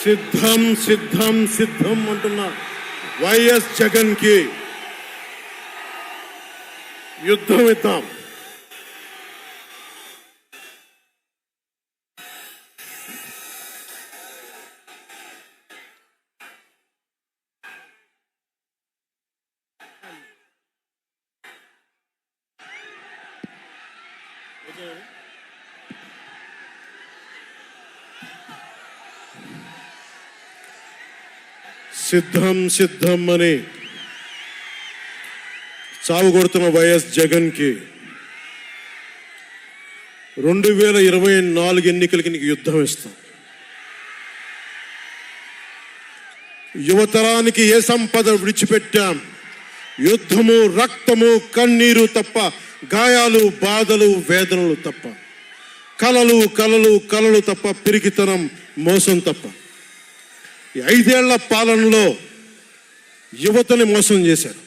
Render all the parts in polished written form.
సిద్ధం సిద్ధం సిద్ధం అంటున్న వైఎస్ జగన్ కి యుద్ధం ఇద్దాం. సిద్ధం సిద్ధం అని చావు కొడుతున్న వైఎస్ జగన్ కి 2024 ఎన్నికలకి నీకు యుద్ధం ఇస్తాం. యువతరానికి ఏ సంపద విడిచిపెట్టాం? యుద్ధము, రక్తము, కన్నీరు తప్ప, గాయాలు, బాధలు, వేదనలు తప్ప, కలలు కలలు కలలు తప్ప, పిరికితనం, మోసం తప్ప. ఈ 5 ఏళ్ల పాలనలో యువతని మోసం చేశాడు,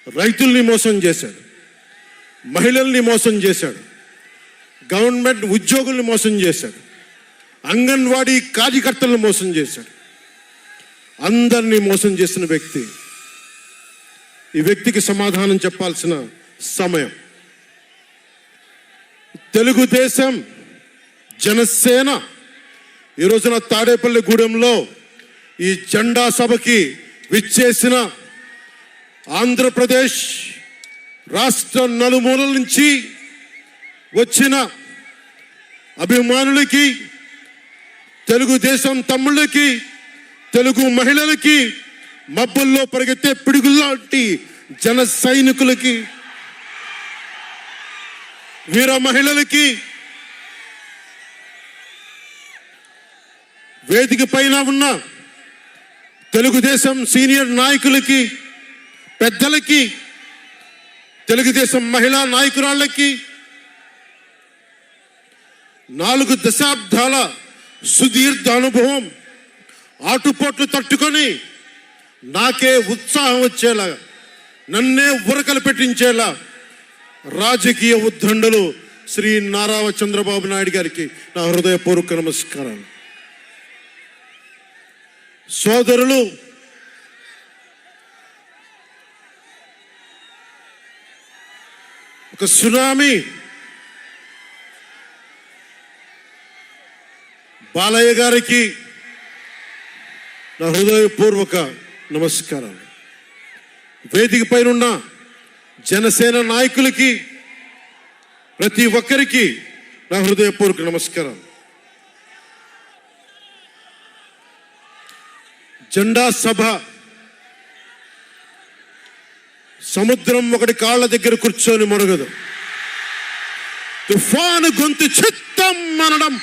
రైతుల్ని మోసం చేశాడు, మహిళల్ని మోసం చేశాడు, గవర్నమెంట్ ఉద్యోగుల్ని మోసం చేశాడు, అంగన్వాడీ కార్యకర్తలను మోసం చేశాడు. అందరినీ మోసం చేసిన వ్యక్తి. ఈ వ్యక్తికి సమాధానం చెప్పాల్సిన సమయం. తెలుగుదేశం, జనసేన ఈ రోజున తాడేపల్లిగూడెంలో ఈ జెండా సభకి విచ్చేసిన ఆంధ్రప్రదేశ్ రాష్ట్ర నలుమూలల నుంచి వచ్చిన అభిమానులకి, తెలుగుదేశం తమ్ముళ్ళకి, తెలుగు మహిళలకి, మబ్బుల్లో పరిగెత్తే పిడుగుల్లాంటి జన సైనికులకి, వీర మహిళలకి, వేదిక పైన ఉన్న తెలుగుదేశం సీనియర్ నాయకులకి, పెద్దలకి, తెలుగుదేశం మహిళా నాయకురాళ్ళకి, 4 దశాబ్దాల సుదీర్ఘ అనుభవం, ఆటుపోట్లు తట్టుకొని నాకే ఉత్సాహం వచ్చేలా, నన్నే ఉరకలు పెట్టించేలా రాజకీయ ఉద్దండలు శ్రీ నారా చంద్రబాబు నాయుడు గారికి నా హృదయపూర్వక నమస్కారాలు. సోదరులు, ఒక సునామీ బాలయ్య గారికి నా హృదయపూర్వక నమస్కారాలు. వేదిక పైన జనసేన నాయకులకి, ప్రతి ఒక్కరికి నా హృదయపూర్వక నమస్కారాలు. జెండా సభ సముద్రం ఒకటి కాళ్ళ దగ్గర కూర్చొని మొరగదు, తుఫాను గొంతు చిత్తం అనడం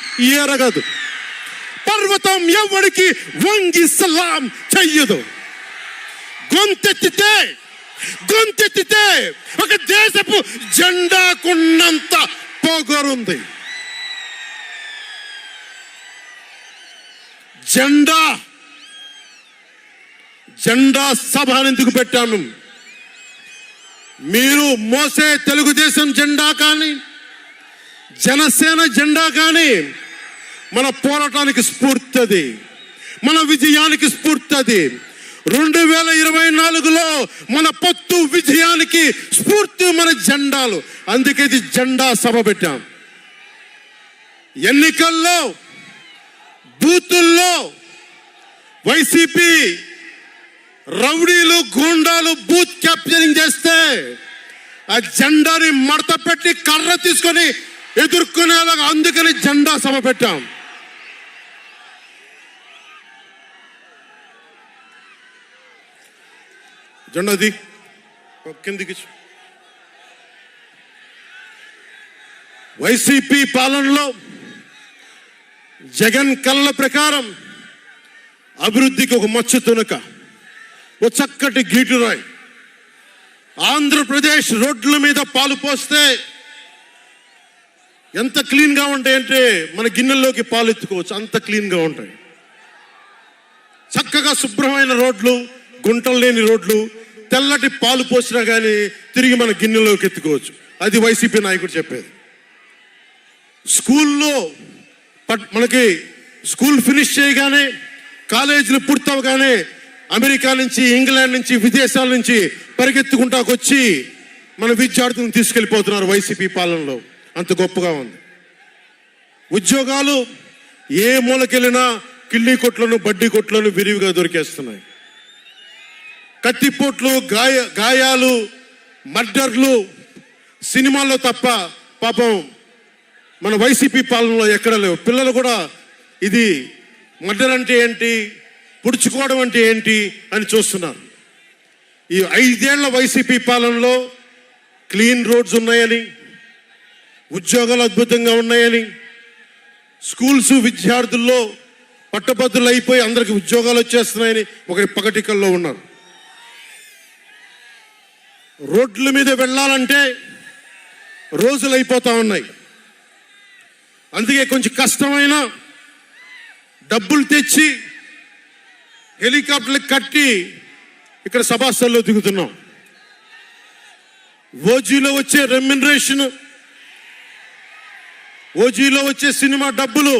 ఎరగదు, పర్వతం ఎవరికి వంగి సలాం చెయ్యదు. గొంతెత్తితే ఒక దేశపు జెండాకున్నంత పొగరుంది. జెండా సభ ఎందుకు పెట్టాను? మీరు మోసే తెలుగుదేశం జెండా కానీ, జనసేన జెండా కానీ మన పోరాటానికి స్ఫూర్తి, మన విజయానికి స్ఫూర్తి. 2024లో మన పొత్తు విజయానికి స్ఫూర్తి మన జెండాలు. అందుకే ఇది జెండా సభ పెట్టాం. ఎన్నికల్లో బూతుల్లో వైసీపీ రౌడీలు, గూండాలు బూత్ క్యాప్చరింగ్ చేస్తే ఆ జెండాని మడత పెట్టి కర్ర తీసుకొని ఎదుర్కొనేలాగా, అందుకని జెండా సభ పెట్టాం. జెండాది కిందికి. వైసీపీ పాలనలో జగన్ కళ్ళ ప్రకారం అభివృద్ధికి ఒక మచ్చ తునక, ఓ చక్కటి గీటురాయి. ఆంధ్రప్రదేశ్ రోడ్ల మీద పాలు పోస్తే ఎంత క్లీన్గా ఉంటాయంటే మన గిన్నెల్లోకి పాలు ఎత్తుకోవచ్చు, అంత క్లీన్గా ఉంటాయి. చక్కగా శుభ్రమైన రోడ్లు, గుంటలు లేని రోడ్లు, తెల్లటి పాలు పోసినా కానీ తిరిగి మన గిన్నెలోకి ఎత్తుకోవచ్చు. అది వైసీపీ నాయకుడు చెప్పేది. స్కూల్లో మనకి స్కూల్ ఫినిష్ చేయగానే, కాలేజీలు పూర్తవగానే అమెరికా నుంచి, ఇంగ్లాండ్ నుంచి, విదేశాల నుంచి పరిగెత్తుకుంటాకొచ్చి మన విద్యార్థులను తీసుకెళ్ళిపోతున్నారు వైసీపీ పాలనలో. అంత గొప్పగా ఉంది. ఉద్యోగాలు ఏ మూలకెళ్ళినా కిళ్ళీ కొట్లను, బడ్డీ కొట్లను విరివిగా దొరికేస్తున్నాయి. కత్తిపోట్లు, గాయాలు, మర్డర్లు సినిమాల్లో తప్ప పాపం మన వైసీపీ పాలనలో ఎక్కడ లేవు. పిల్లలు కూడా ఇది మర్డర్ అంటే ఏంటి, పుడుచుకోవడం అంటే ఏంటి అని చూస్తున్నారు. ఈ 5 ఏళ్ల వైసీపీ పాలనలో క్లీన్ రోడ్స్ ఉన్నాయని, ఉద్యోగాలు అద్భుతంగా ఉన్నాయని, స్కూల్స్ విద్యార్థుల్లో పట్టభద్రులు అయిపోయి అందరికి ఉద్యోగాలు వచ్చేస్తున్నాయని ఒకరి పగటికల్లో ఉన్నారు. రోడ్ల మీద వెళ్ళాలంటే రోజులు అయిపోతా ఉన్నాయి. అందుకే కొంచెం కష్టమైన డబ్బులు తెచ్చి హెలికాప్టర్లు కట్టి ఇక్కడ సభాస్థల్లో దిగుతున్నాం. ఓజీలో వచ్చే రెమ్యునరేషన్, ఓజీలో వచ్చే సినిమా డబ్బులు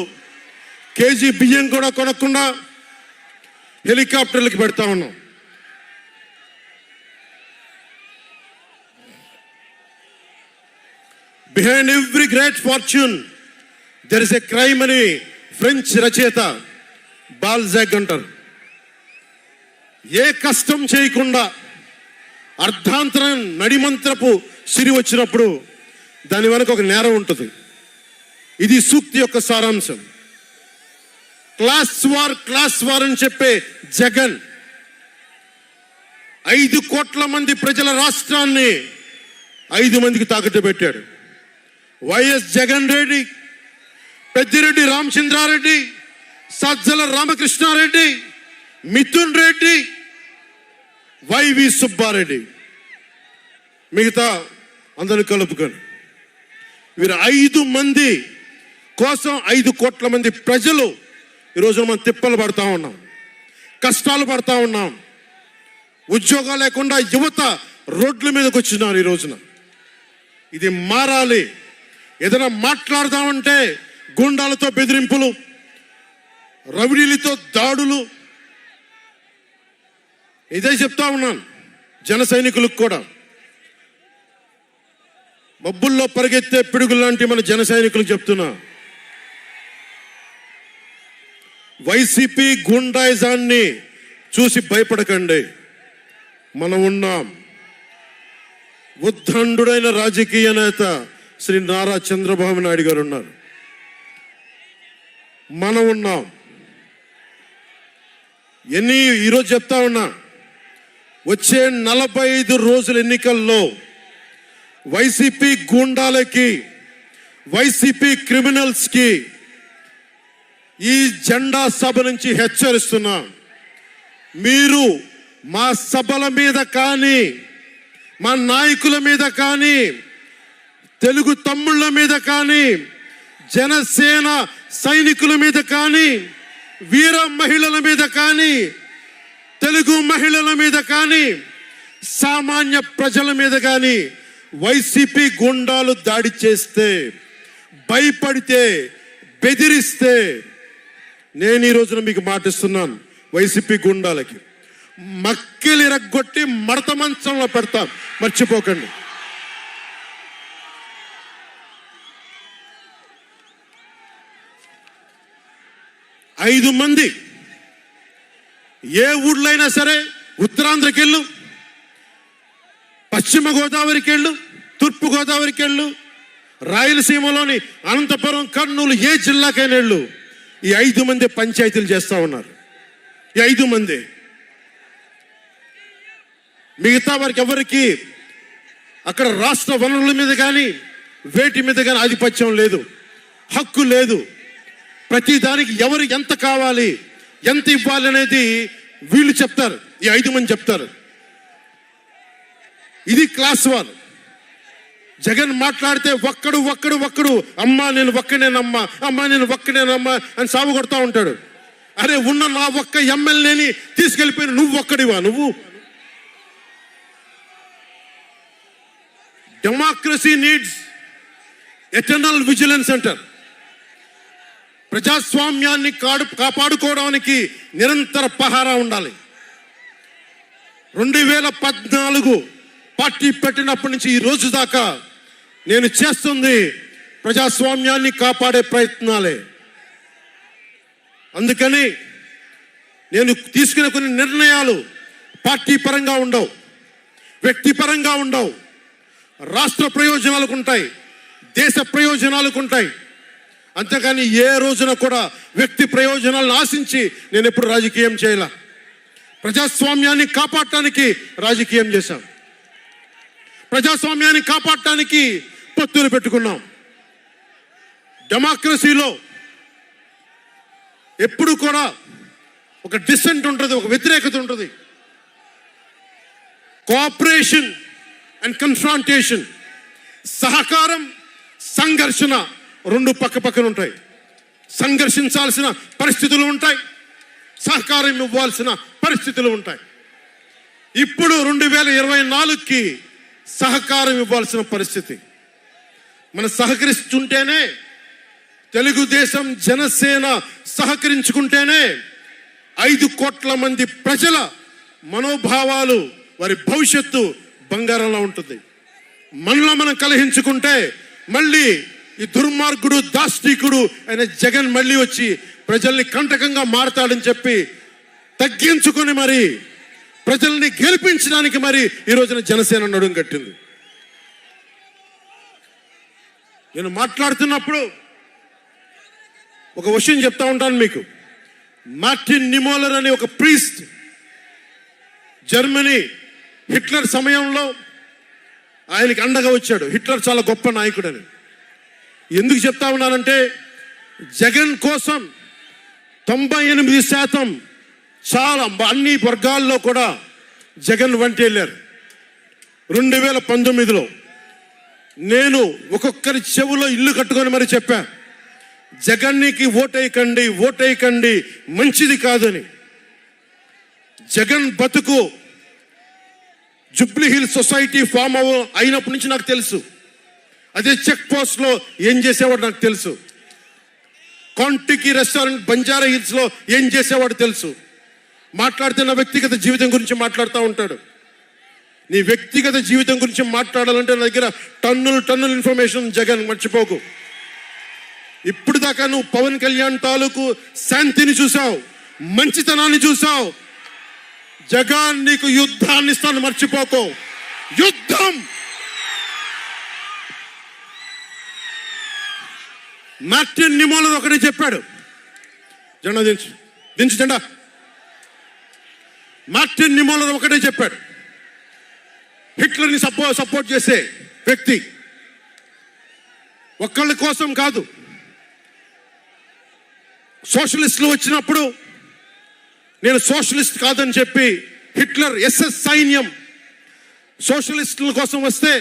కేజీ బియ్యం కూడా కొనకుండా హెలికాప్టర్లకి పెడతా ఉన్నాం. Behind every great fortune there is a crime అని ఫ్రెంచ్ రచయిత బాల్జాక్ అంటారు. ఏ కష్టం చేయకుండా అర్ధాంతరం నడిమంత్రపు సిరి వచ్చినప్పుడు దాని వెనక ఒక నేరం ఉంటుంది. ఇది సూక్తి యొక్క సారాంశం. క్లాస్ వార్ అని చెప్పే జగన్ 5 కోట్ల మంది ప్రజల రాష్ట్రాన్ని 5 మందికి తాకట్టు పెట్టాడు. వైఎస్ జగన్ రెడ్డి, పెద్దిరెడ్డి రామచంద్రారెడ్డి, సజ్జల రామకృష్ణారెడ్డి, మిథున్ రెడ్డి, వైవి సుబ్బారెడ్డి, మిగతా అందరూ కలుపుకొని వీరు 5 మంది కోసం 5 కోట్ల మంది ప్రజలు ఈరోజు మనం తిప్పలు పడతా ఉన్నాం, కష్టాలు పడతా ఉన్నాం. ఉద్యోగాలు లేకుండా యువత రోడ్ల మీదకి వచ్చినారు ఈ రోజున. ఇది మారాలి. ఏదైనా మాట్లాడదామంటే గుండాలతో బెదిరింపులు, రౌడీలతో దాడులు. ఇదే చెప్తా ఉన్నాను జన సైనికులకు కూడా. మబ్బుల్లో పరిగెత్తే పిడుగులు లాంటి మన జన సైనికులకు చెప్తున్నా, వైసీపీ గుండాయిజాన్ని చూసి భయపడకండి. మనం ఉన్నాం. ఉద్దండుడైన రాజకీయ నేత శ్రీ నారా చంద్రబాబు నాయుడు గారు ఉన్నారు. మనం ఉన్నాం. ఈరోజు చెప్తా ఉన్నా, వచ్చే 45 రోజుల ఎన్నికల్లో వైసీపీ గూండాలకి, వైసీపీ క్రిమినల్స్కి ఈ జెండా సభ నుంచి హెచ్చరిస్తున్నా. మీరు మా సభల మీద కానీ, మా నాయకుల మీద కానీ, తెలుగు తమ్ముళ్ళ మీద కానీ, జనసేన సైనికుల మీద కానీ, వీర మహిళల మీద కానీ, తెలుగు మహిళల మీద కానీ, సామాన్య ప్రజల మీద కానీ వైసీపీ గుండాలు దాడి చేస్తే, భయపడితే, బెదిరిస్తే నేను ఈ రోజున మీకు మాటిస్తున్నాను, వైసీపీ గుండాలకి మక్కిలు ఇరగ్గొట్టి మడత మంచంలో పెడతాం. మర్చిపోకండి. ఐదు మంది ఏ ఊళ్ళైనా సరే, ఉత్తరాంధ్రకి వెళ్ళు, పశ్చిమ గోదావరికి వెళ్ళు, తూర్పు గోదావరికి వెళ్ళు, రాయలసీమలోని అనంతపురం, కర్నూలు, ఏ జిల్లాకైనా వెళ్ళు, ఈ 5 మంది పంచాయతీలు చేస్తూ ఉన్నారు. ఈ 5 మంది. మిగతా వారికి ఎవరికి అక్కడ రాష్ట్ర వనరుల మీద కానీ, వేటి మీద కానీ ఆధిపత్యం లేదు, హక్కు లేదు. ప్రతి దానికి ఎవరు ఎంత కావాలి, ఎంత ఇవ్వాలి అనేది వీళ్ళు చెప్తారు. ఈ 5 మంది చెప్తారు. ఇది క్లాస్ వార్. జగన్ మాట్లాడితే ఒక్కడు అమ్మా నేను ఒక్కనేనమ్మా, అమ్మా నేను ఒక్కనేనమ్మా అని సాగు కొడతా ఉంటాడు. అరే ఉన్న నా ఒక్క ఎమ్మెల్యేని తీసుకెళ్ళిపోయిన నువ్వు ఒక్కడివా? నువ్వు డెమోక్రసీ నీడ్స్ ఎటర్నల్ విజిలెన్స్ అంటారు. ప్రజాస్వామ్యాన్ని కాపాడుకోవడానికి నిరంతర పహారా ఉండాలి. 2014 పార్టీ పెట్టినప్పటి నుంచి ఈ రోజు దాకా నేను చేస్తుంది ప్రజాస్వామ్యాన్ని కాపాడే ప్రయత్నాలే. అందుకని నేను తీసుకునే కొన్ని నిర్ణయాలు పార్టీ పరంగా ఉండవు, వ్యక్తిపరంగా ఉండవు, రాష్ట్ర ప్రయోజనాలకు ఉంటాయి, దేశ ప్రయోజనాలకు ఉంటాయి. అంతేకాని ఏ రోజున కూడా వ్యక్తి ప్రయోజనాలను ఆశించి నేను ఎప్పుడు రాజకీయం చేయాల. ప్రజాస్వామ్యాన్ని కాపాడటానికి రాజకీయం చేశాం, ప్రజాస్వామ్యాన్ని కాపాడటానికి పొత్తులు పెట్టుకున్నాం. డెమోక్రసీలో ఎప్పుడు కూడా ఒక డిసెంట్ ఉంటుంది, ఒక వ్యతిరేకత ఉంటుంది. కోఆపరేషన్ అండ్ కన్ఫ్రాంటేషన్, సహకారం, సంఘర్షణ రెండు పక్క పక్కన ఉంటాయి. సంఘర్షించాల్సిన పరిస్థితులు ఉంటాయి, సహకారం ఇవ్వాల్సిన పరిస్థితులు ఉంటాయి. ఇప్పుడు 2024కి సహకారం ఇవ్వాల్సిన పరిస్థితి. మనం సహకరిస్తుంటేనే, తెలుగుదేశం జనసేన సహకరించుకుంటేనే 5 కోట్ల మంది ప్రజల మనోభావాలు, వారి భవిష్యత్తు బంగారంలో ఉంటుంది. మనలో మనం కలహించుకుంటే మళ్ళీ ఈ దుర్మార్గుడు, దాష్టీకుడు అయిన జగన్ మళ్ళీ వచ్చి ప్రజల్ని కంటకంగా మారతాడని చెప్పి తగ్గించుకొని మరి ప్రజల్ని గెలిపించడానికి మరి ఈ రోజున జనసేన నడుం కట్టింది. నేను మాట్లాడుతున్నప్పుడు ఒక విషయం చెప్తా ఉంటాను మీకు. మార్టిన్ నిమోలర్ అనే ఒక ప్రీస్ట్, జర్మనీ హిట్లర్ సమయంలో ఆయనకి అండగా వచ్చాడు. హిట్లర్ చాలా గొప్ప నాయకుడని ఎందుకు చెప్తా ఉన్నానంటే, జగన్ కోసం 98% చాలా అన్ని వర్గాల్లో కూడా జగన్ వెంట వెళ్ళారు. 2019లో నేను ఒక్కొక్కరి చెవులో ఇల్లు కట్టుకొని మరి చెప్పా, జగన్నికి ఓటేయకండి, ఓటేయకండి, మంచిది కాదని. జగన్ బతుకు జూబ్లీ హిల్స్ సొసైటీ ఫామ్ అయినప్పటి నుంచి నాకు తెలుసు. అదే చెక్ పోస్ట్ లో ఏం చేసేవాడు నాకు తెలుసు. కాంటికి రెస్టారెంట్ బంజారా హిల్స్ లో ఏం చేసేవాడు తెలుసు. మాట్లాడితే నా వ్యక్తిగత జీవితం గురించి మాట్లాడుతూ ఉంటాడు. నీ వ్యక్తిగత జీవితం గురించి మాట్లాడాలంటే నా దగ్గర టన్నుల ఇన్ఫర్మేషన్. జగన్ మర్చిపోకు. ఇప్పుడు దాకా నువ్వు పవన్ కళ్యాణ్ తాలూకు శాంతిని చూసావు, మంచితనాన్ని చూసావు. జగన్ నీకు యుద్ధాన్ని ఇస్తాను, మర్చిపోకు. యుద్ధం. మార్టిన్ నిమోలర్ ఒకటే చెప్పాడు, జెండా దించు జెండా. మార్టిన్ నిమోలర్ ఒకటే చెప్పాడు, హిట్లర్ని సపోర్ట్ చేసే వ్యక్తి ఒక్కళ్ళ కోసం కాదు. సోషలిస్టులు వచ్చినప్పుడు నేను సోషలిస్ట్ కాదని చెప్పి హిట్లర్ SS సైన్యం సోషలిస్టుల కోసం వస్తే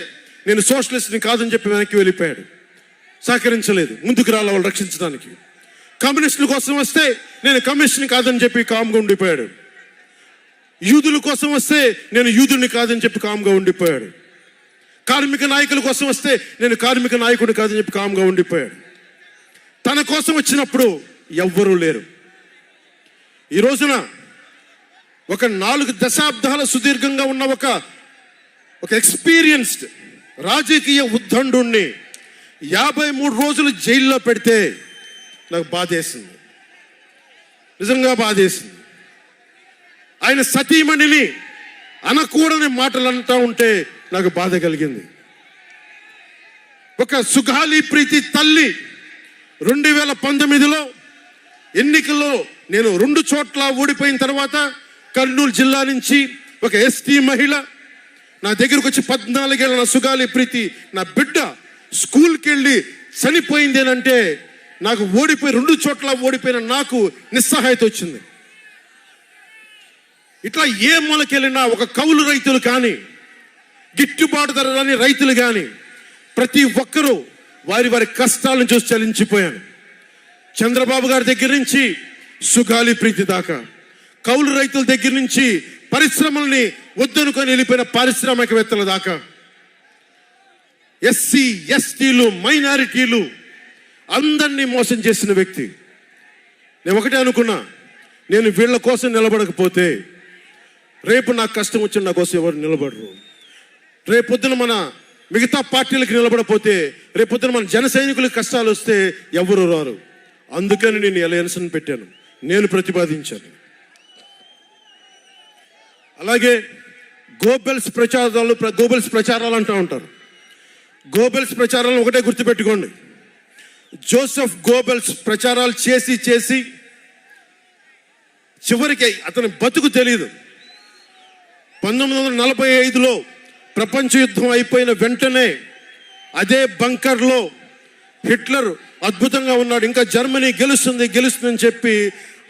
నేను సోషలిస్ట్ని కాదని చెప్పి వెనక్కి వెళ్ళిపోయాడు. సహకరించలేదు, ముందుకు రాల వాళ్ళు రక్షించడానికి. కమ్యూనిస్టుల కోసం వస్తే నేను కమ్యూనిస్ట్ని కాదని చెప్పి కామ్గా ఉండిపోయాడు. యూదుల కోసం వస్తే నేను యూదుని కాదని చెప్పి కామ్గా ఉండిపోయాడు. కార్మిక నాయకుల కోసం వస్తే నేను కార్మిక నాయకుడిని కాదని చెప్పి కామ్గా ఉండిపోయాడు. తన కోసం వచ్చినప్పుడు ఎవ్వరూ లేరు. ఈ రోజున ఒక 4 దశాబ్దాల సుదీర్ఘంగా ఉన్న ఒక ఎక్స్పీరియన్స్డ్ రాజకీయ ఉద్దండుణ్ణి 53 రోజులు జైల్లో పెడితే నాకు బాధేసింది, నిజంగా బాధేసింది. ఆయన సతీమణిని అనకూడని మాటలు అంటూ ఉంటే నాకు బాధ కలిగింది. ఒక సుగాలి ప్రీతి తల్లి 2019లో ఎన్నికల్లో నేను 2 చోట్ల ఓడిపోయిన తర్వాత కర్నూలు జిల్లా నుంచి ఒక ST మహిళ నా దగ్గరకు వచ్చి 14 ఏళ్ళ నా సుగాలి ప్రీతి, నా బిడ్డ స్కూల్కి వెళ్ళి చనిపోయిందేనంటే నాకు 2 చోట్ల ఓడిపోయిన నాకు నిస్సహాయత వచ్చింది. ఇట్లా ఏ మూలకెళ్ళినా ఒక కౌలు రైతులు కానీ, గిట్టుబాటు ధర రాని రైతులు కానీ ప్రతి ఒక్కరూ వారి వారి కష్టాలను చూసి చలించిపోయాను. చంద్రబాబు గారి దగ్గర నుంచి సుగాలి ప్రీతి దాకా, కౌలు రైతుల దగ్గర నుంచి పరిశ్రమల్ని వద్దనుకొని వెళ్ళిపోయిన పారిశ్రామికవేత్తల దాకా, SC STలు మైనారిటీలు అందరినీ మోసం చేసిన వ్యక్తి. నేను ఒకటే అనుకున్నా, నేను వీళ్ళ కోసం నిలబడకపోతే రేపు నాకు కష్టం వచ్చి నా కోసం ఎవరు నిలబడరు. రేపొద్దున మన మిగతా పార్టీలకు నిలబడపోతే రేపొద్దున మన జన సైనికులకు కష్టాలు వస్తే ఎవరు రారు. అందుకని నేను అలయన్స్ని పెట్టాను, నేను ప్రతిపాదించాను. అలాగే గోబెల్స్ ప్రచారాలు అంటూ ఉంటారు. గోబెల్స్ ప్రచారాలను ఒకటే గుర్తుపెట్టుకోండి. జోసెఫ్ గోబెల్స్ ప్రచారాలు చేసి చేసి చివరికి అతని బతుకు తెలియదు. 1945లో ప్రపంచ యుద్ధం అయిపోయిన వెంటనే అదే బంకర్లో హిట్లర్ అద్భుతంగా ఉన్నాడు, ఇంకా జర్మనీ గెలుస్తుందని చెప్పి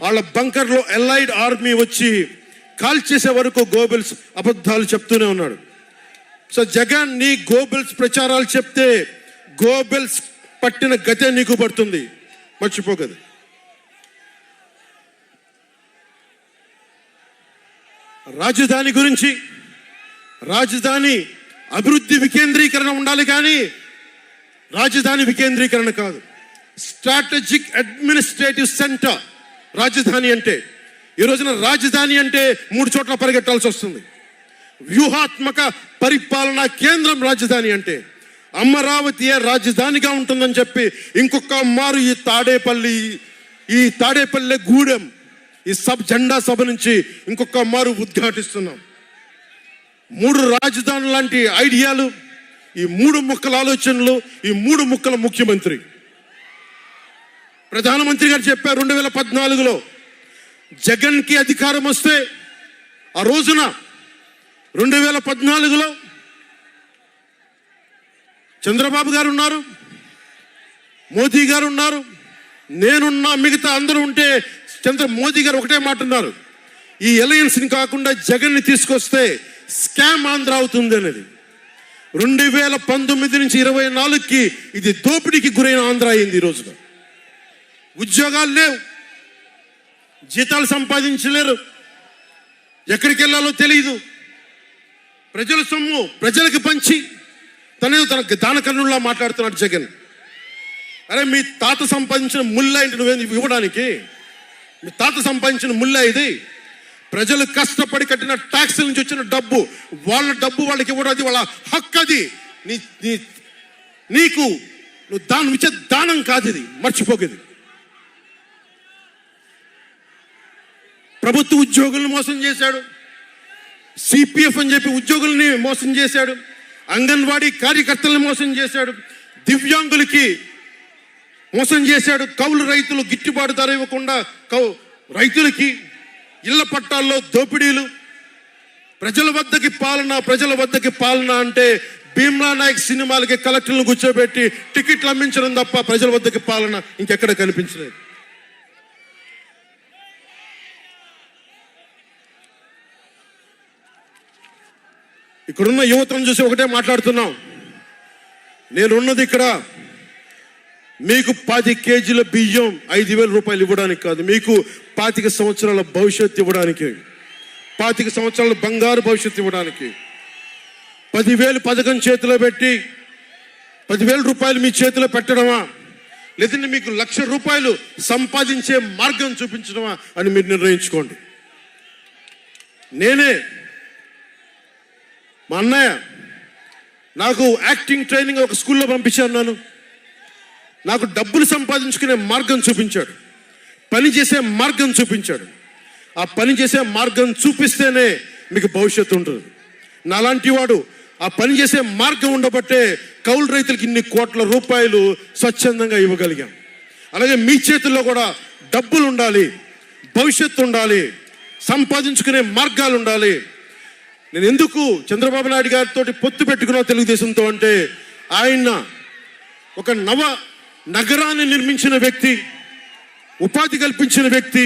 వాళ్ళ బంకర్లో ఎలైడ్ ఆర్మీ వచ్చి కాల్ చేసే వరకు గోబెల్స్ అబద్ధాలు చెప్తూనే ఉన్నాడు. సో జగన్, నీ గోబెల్స్ ప్రచారాలు చెప్తే గోబెల్స్ పట్టిన గతే నీకు పడుతుంది, మర్చిపోకదు. రాజధాని గురించి, రాజధాని అభివృద్ధి వికేంద్రీకరణ ఉండాలి, కానీ రాజధాని వికేంద్రీకరణ కాదు. స్ట్రాటజిక్ అడ్మినిస్ట్రేటివ్ సెంటర్ రాజధాని అంటే. ఈ రోజున రాజధాని అంటే 3 చోట్ల పరిగెట్టాల్సి వస్తుంది. వ్యూహాత్మక పరిపాలనా కేంద్రం రాజధాని అంటే. అమరావతియే రాజధానిగా ఉంటుందని చెప్పి ఇంకొక మారు ఈ తాడేపల్లి గూడెం ఈ జెండా సభ నుంచి ఇంకొక మారు ఉద్ఘాటిస్తున్నాం. 3 రాజధానులు లాంటి ఐడియాలు, ఈ 3 ముక్కల ఆలోచనలు, ఈ 3 ముక్కల ముఖ్యమంత్రి. ప్రధానమంత్రి గారు చెప్పారు 2014లో జగన్కి అధికారం వస్తే, ఆ రోజున 2014లో చంద్రబాబు గారు ఉన్నారు, మోదీ గారు ఉన్నారు, నేనున్నా, మిగతా అందరూ ఉంటే మోదీ గారు ఒకటే మాట ఉన్నారు, ఈ అలయన్స్ని కాకుండా జగన్ని తీసుకొస్తే స్కామ్ ఆంధ్ర అవుతుంది అనేది. 2019 నుంచి 24కి ఇది దోపిడీకి గురైన ఆంధ్ర అయింది. ఈ రోజున ఉద్యోగాలు లేవు, జీతాలు సంపాదించలేరు, ఎక్కడికి వెళ్ళాలో తెలియదు. ప్రజల సొమ్ము ప్రజలకు పంచి తనకు దానకర్ణుల్లా మాట్లాడుతున్నాడు జగన్. అరే, మీ తాత సంపాదించిన ముల్ల ఏంటి నువ్వేం ఇవ్వడానికి? మీ తాత సంపాదించిన ముల్ల ఇది. ప్రజలు కష్టపడి కట్టిన ట్యాక్స్ నుంచి వచ్చిన డబ్బు, వాళ్ళ డబ్బు వాళ్ళకి ఇవ్వడం, అది వాళ్ళ హక్కు. అది నీకు నువ్వు దానం ఇచ్చే దానం కాదు, ఇది మర్చిపోకేది. ప్రభుత్వ ఉద్యోగులను మోసం చేశాడు, సిపిఎఫ్ అని చెప్పి ఉద్యోగుల్ని మోసం చేశాడు, అంగన్వాడీ కార్యకర్తలను మోసం చేశాడు, దివ్యాంగులకి మోసం చేశాడు, కౌలు రైతులు గిట్టుబాటు ధర ఇవ్వకుండా రైతులకి ఇళ్ల పట్టాల్లో దోపిడీలు. ప్రజల వద్దకి పాలన అంటే భీమ్లా నాయక్ సినిమాలకి కలెక్టర్లను కూర్చోబెట్టి టికెట్లు అమ్మించడం తప్ప ప్రజల వద్దకి పాలన ఇంకెక్కడ కనిపించలేదు. ఇక్కడున్న యువతను చూసి ఒకటే మాట్లాడుతున్నాం. నేనున్నది ఇక్కడ మీకు 10 కేజీల బియ్యం 5,000 రూపాయలు ఇవ్వడానికి కాదు, మీకు 25 సంవత్సరాల భవిష్యత్తు ఇవ్వడానికి, 25 సంవత్సరాల బంగారు భవిష్యత్తు ఇవ్వడానికి. 10,000 పథకం చేతిలో పెట్టి 10,000 రూపాయలు మీ చేతిలో పెట్టడమా, లేదంటే మీకు 1,00,000 రూపాయలు సంపాదించే మార్గం చూపించడమా అని మీరు నిర్ణయించుకోండి. మా అన్నయ్య నాకు యాక్టింగ్ ట్రైనింగ్ ఒక స్కూల్లో పంపించాను. నాకు డబ్బులు సంపాదించుకునే మార్గం చూపించాడు, పని చేసే మార్గం చూపించాడు. ఆ పని చేసే మార్గం చూపిస్తేనే మీకు భవిష్యత్తు ఉంటుంది. నాలాంటి వాడు ఆ పని చేసే మార్గం ఉండబట్టే కౌలు రైతులకి ఇన్ని కోట్ల రూపాయలు స్వచ్ఛందంగా ఇవ్వగలిగాం. అలాగే మీ చేతుల్లో కూడా డబ్బులు ఉండాలి, భవిష్యత్తు ఉండాలి, సంపాదించుకునే మార్గాలు ఉండాలి. నేను ఎందుకు చంద్రబాబు నాయుడు గారితో పొత్తు పెట్టుకున్నా తెలుగుదేశంతో అంటే, ఆయన ఒక నగరాన్ని నిర్మించిన వ్యక్తి, ఉపాధి కల్పించిన వ్యక్తి,